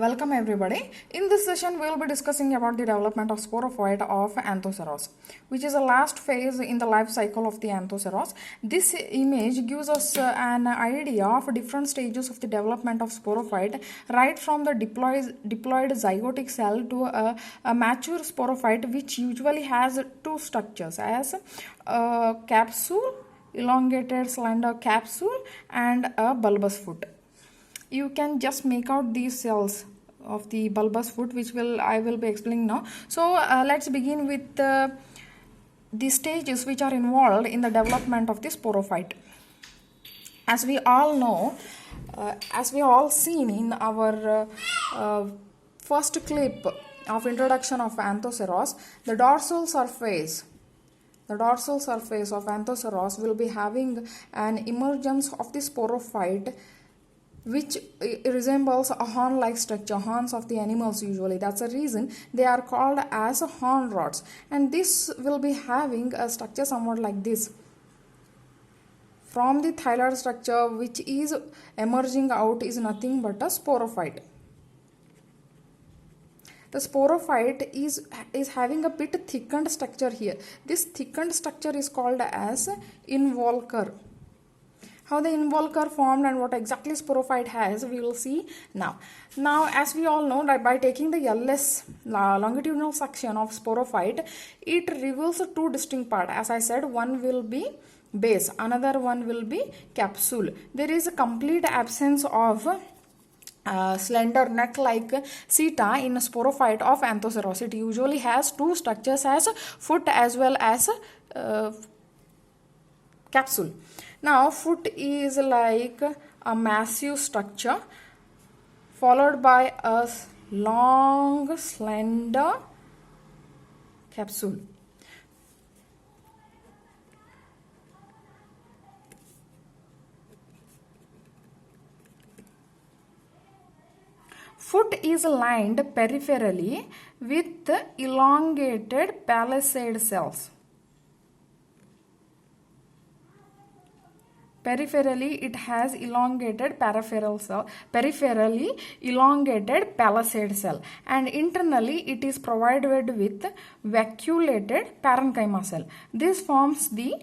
Welcome everybody. In this session, we will be discussing about the development of sporophyte of Anthoceros, which is the last phase in the life cycle of the Anthoceros. This image gives us an idea of different stages of the development of sporophyte, right from the diploid zygotic cell to a mature sporophyte, which usually has two structures as a capsule, elongated slender capsule, and a bulbous foot. You can just make out these cells of the bulbous foot, which I will be explaining now. So let's begin with the stages which are involved in the development of the sporophyte. As we all know, as we all seen in our first clip of introduction of Anthoceros, the dorsal surface of Anthoceros will be having an emergence of the sporophyte, which resembles a horn-like structure, horns of the animals usually. That's the reason they are called as horn rods. And this will be having a structure somewhat like this. From the thyroid structure, which is emerging out, is nothing but a sporophyte. The sporophyte is having a bit thickened structure here. This thickened structure is called as involucre. How the involucre formed and what exactly sporophyte has, we will see now. Now, as we all know, that by taking the LS longitudinal section of sporophyte, it reveals two distinct parts. As I said, one will be base, another one will be capsule. There is a complete absence of slender neck-like seta in a sporophyte of Anthoceros. It usually has two structures as foot as well as capsule. Now, foot is like a massive structure followed by a long, slender capsule. Foot is lined peripherally with elongated palisade cells. Peripherally, it has elongated peripherally elongated palisade cell, and internally it is provided with vacuolated parenchyma cell. This forms the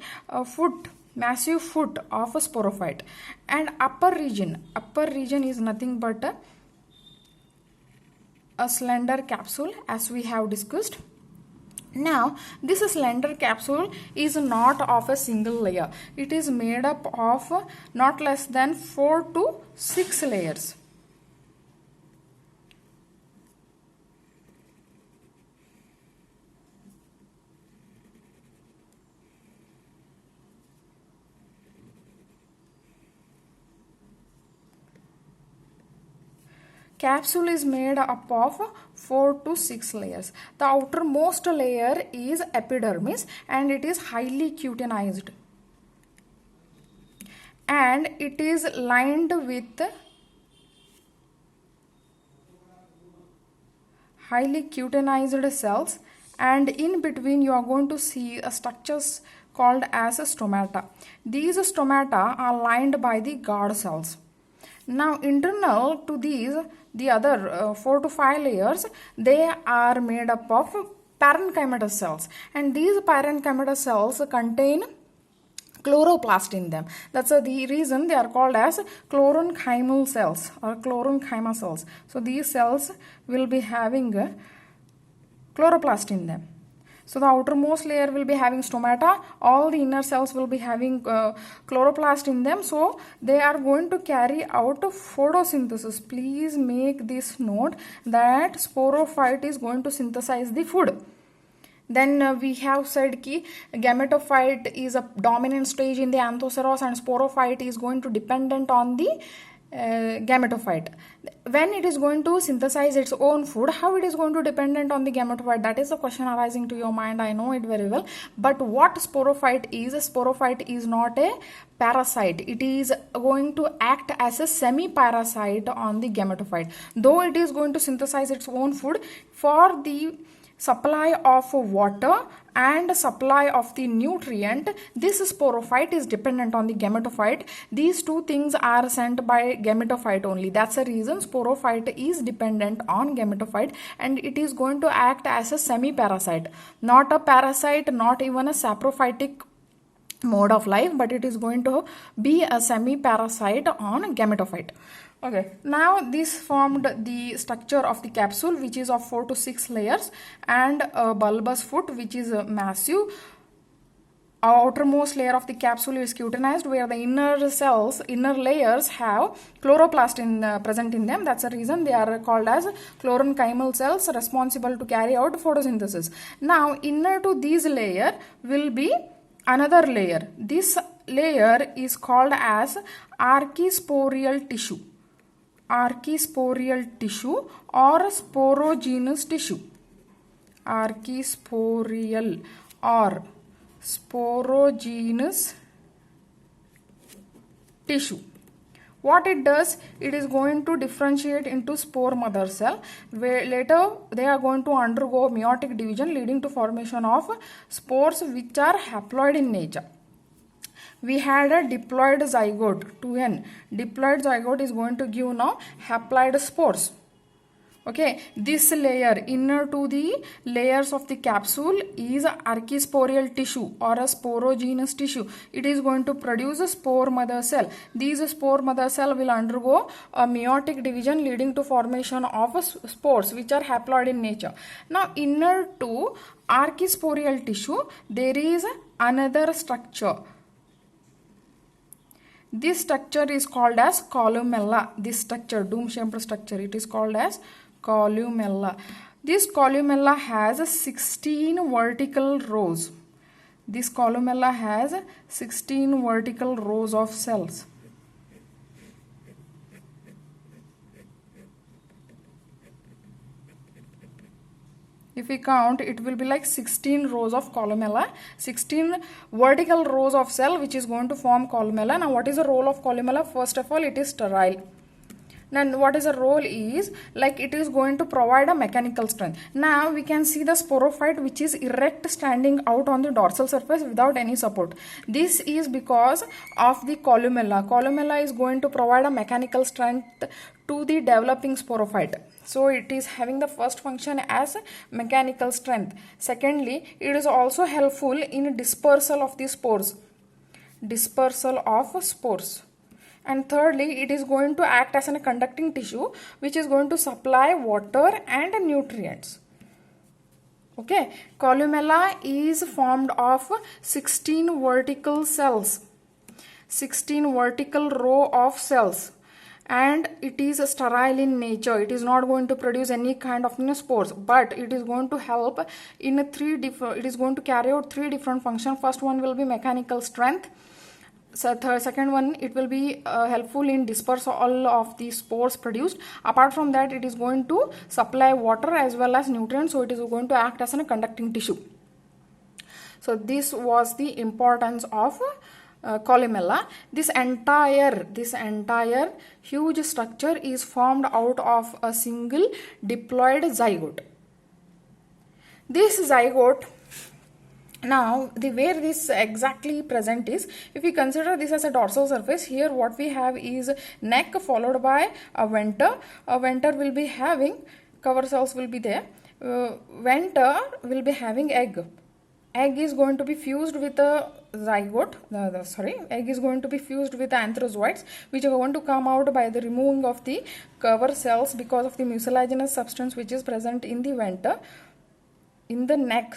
massive foot of a sporophyte. And upper region is nothing but a slender capsule, as we have discussed. Now, this slender capsule is not of a single layer. It is made up of not less than 4 to 6 layers. Capsule is made up of 4 to 6 layers. The outermost layer is epidermis and it is highly cutinized. And it is lined with highly cutinized cells, and in between you are going to see structures called as stomata. These stomata are lined by the guard cells. Now, internal to the other 4 to 5 layers, they are made up of parenchymatous cells, and these parenchymatous cells contain chloroplast in them. That's the reason they are called as chlorenchymal cells or chlorenchyma cells. So these cells will be having chloroplast in them. So the outermost layer will be having stomata, all the inner cells will be having chloroplast in them. So they are going to carry out photosynthesis. Please make this note that sporophyte is going to synthesize the food. Then we have said that gametophyte is a dominant stage in the Anthoceros and sporophyte is going to dependent on the gametophyte. When it is going to synthesize its own food, how it is going to dependent on the gametophyte? That is the question arising to your mind. I know it very well. But what sporophyte is? A sporophyte is not a parasite. It is going to act as a semi-parasite on the gametophyte. Though it is going to synthesize its own food, for the supply of water and supply of the nutrient, this sporophyte is dependent on the gametophyte. These two things are sent by gametophyte only. That's the reason sporophyte is dependent on gametophyte, and it is going to act as a semi-parasite, not a parasite, not even a saprophytic mode of life, but it is going to be a semi-parasite on gametophyte. Okay, now this formed the structure of the capsule, which is of 4 to 6 layers, and a bulbous foot, which is massive. Outermost layer of the capsule is cutinized, where the inner layers have chloroplast present in them. That's the reason they are called as chlorenchymal cells, responsible to carry out photosynthesis. Now, inner to these layer will be another layer. This layer is called as archisporial tissue. Archisporial tissue or sporogenous tissue. Archisporial or sporogenous tissue. What it does, it is going to differentiate into spore mother cell, where later they are going to undergo meiotic division, leading to formation of spores which are haploid in nature. We had a diploid zygote, 2n. Diploid zygote is going to give now haploid spores. Okay, this layer inner to the layers of the capsule is archisporial tissue or a sporogenous tissue. It is going to produce a spore mother cell. These spore mother cell will undergo a meiotic division, leading to formation of spores which are haploid in nature. Now, inner to archisporial tissue, there is another structure. This structure is called as columella. This structure, dome-shaped structure, it is called as columella. This columella has 16 vertical rows. This columella has 16 vertical rows of cells. If we count, it will be like 16 rows of columella, 16 vertical rows of cell which is going to form columella. Now, what is the role of columella? First of all, it is sterile. Now, what is the role is, like it is going to provide a mechanical strength. Now, we can see the sporophyte which is erect, standing out on the dorsal surface without any support. This is because of the columella. Columella is going to provide a mechanical strength to the developing sporophyte. So, it is having the first function as mechanical strength. Secondly, it is also helpful in dispersal of the spores. Dispersal of spores. And thirdly, it is going to act as a conducting tissue which is going to supply water and nutrients. Okay, columella is formed of 16 vertical cells, 16 vertical row of cells, and it is sterile in nature. It is not going to produce any kind of spores, but it is going to help in it is going to carry out 3 different functions. First one will be mechanical strength. So second one, it will be helpful in dispersal of the spores produced. Apart from that, it is going to supply water as well as nutrients. So it is going to act as a conducting tissue. So this was the importance of columella. This entire huge structure is formed out of a single diploid zygote. This zygote, now the where this exactly present is, if we consider this as a dorsal surface, here what we have is neck followed by a venter. A venter will be having cover cells will be there. Venter will be having egg. Egg is going to be fused with a zygote. Egg is going to be fused with the anthrozoids, which are going to come out by the removing of the cover cells because of the mucilaginous substance which is present in the venter. In the neck,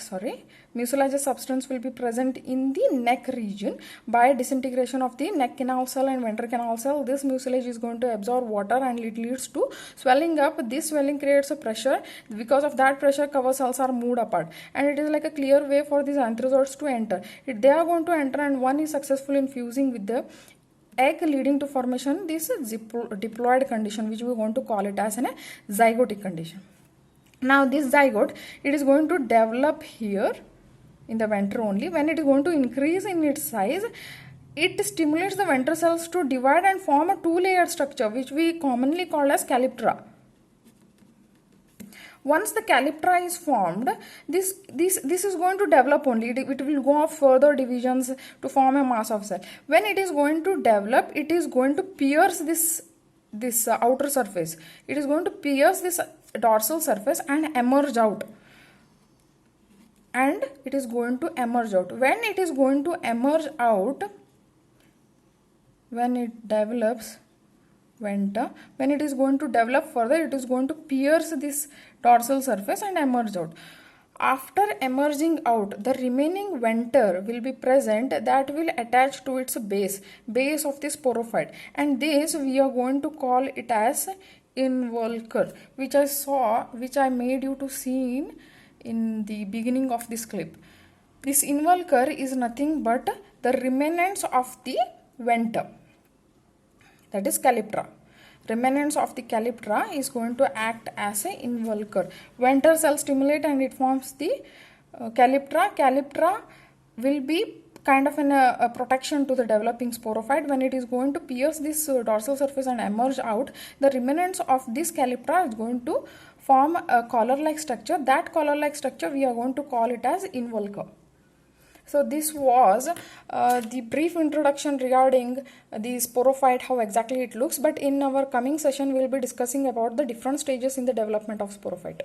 mucilaginous substance will be present in the neck region. By disintegration of the neck canal cell and ventral canal cell, this mucilage is going to absorb water and it leads to swelling up. This swelling creates a pressure. Because of that pressure, cover cells are moved apart, and it is like a clear way for these anthrozoids to enter. They are going to enter, and one is successful in fusing with the egg, leading to formation this diploid condition, which we are going to call it as a zygotic condition. Now this zygote, it is going to develop here in the venter only. When it is going to increase in its size, it stimulates the venter cells to divide and form a 2-layer structure which we commonly call as calyptra. Once the calyptra is formed, this is going to develop only. It will go off further divisions to form a mass of cell. When it is going to develop, it is going to pierce this outer surface. It is going to pierce this dorsal surface and emerge out. And it is going to emerge out. When it is going to emerge out, when it develops, when it is going to develop further, it is going to pierce this dorsal surface and emerge out. After emerging out, the remaining venter will be present that will attach to its base of this sporophyte, and this we are going to call it as involucre, which I made you to see in the beginning of this clip. This involucre is nothing but the remnants of the venter, that is calyptra. Remnants of the calyptra is going to act as a involucre. Venter cell stimulate and it forms the calyptra. Calyptra will be kind of a protection to the developing sporophyte. When it is going to pierce this dorsal surface and emerge out, the remnants of this calyptra is going to form a collar-like structure. That collar-like structure we are going to call it as involucre. So this was the brief introduction regarding the sporophyte, how exactly it looks. But in our coming session, we will be discussing about the different stages in the development of sporophyte.